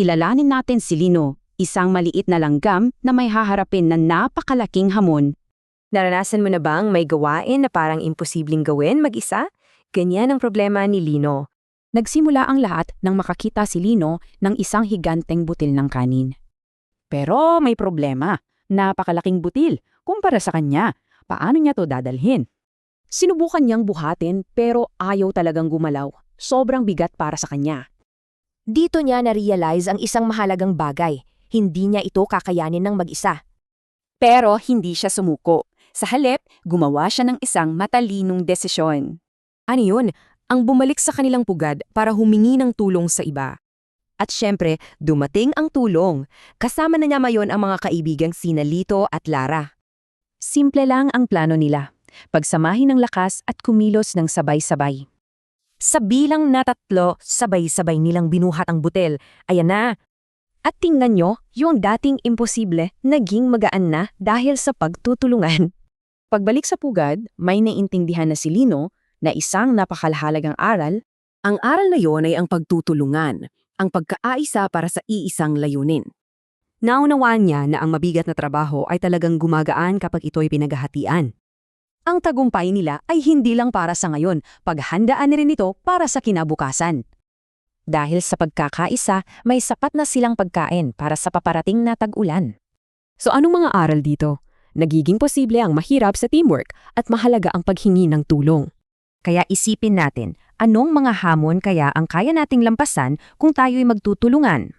Kilalanin natin si Lino, isang maliit na langgam na may haharapin na napakalaking hamon. Naranasan mo na bang may gawain na parang imposibleng gawin mag-isa? Ganyan ang problema ni Lino. Nagsimula ang lahat nang makakita si Lino ng isang higanteng butil ng kanin. Pero may problema. Napakalaking butil kumpara sa kanya. Paano niya to dadalhin? Sinubukan niyang buhatin pero ayaw talagang gumalaw. Sobrang bigat para sa kanya. Dito niya na-realize ang isang mahalagang bagay. Hindi niya ito kakayanin ng mag-isa. Pero hindi siya sumuko. Sa halip, gumawa siya ng isang matalinong desisyon. Ano yun? Ang bumalik sa kanilang pugad para humingi ng tulong sa iba. At syempre, dumating ang tulong. Kasama na niya mayon ang mga kaibigang sina Lito at Lara. Simple lang ang plano nila. Pagsamahin ng lakas at kumilos ng sabay-sabay. Sa bilang na 3, sabay-sabay nilang binuhat ang butil. Ayan na. At tingnan nyo, yung dating imposible, naging magaan na dahil sa pagtutulungan. Pagbalik sa pugad, may naintindihan na si Lino na isang napakalahalagang aral. Ang aral na yon ay ang pagtutulungan, ang pagkaisa para sa iisang layunin. Naunawaan niya na ang mabigat na trabaho ay talagang gumagaan kapag ito'y pinaghahatian. Ang tagumpay nila ay hindi lang para sa ngayon, paghandaan rin ito para sa kinabukasan. Dahil sa pagkakaisa, may sapat na silang pagkain para sa paparating na tag-ulan. So anong mga aral dito? Nagiging posible ang mahirap sa teamwork at mahalaga ang paghingi ng tulong. Kaya isipin natin, anong mga hamon kaya ang kaya nating lampasan kung tayo'y magtutulungan?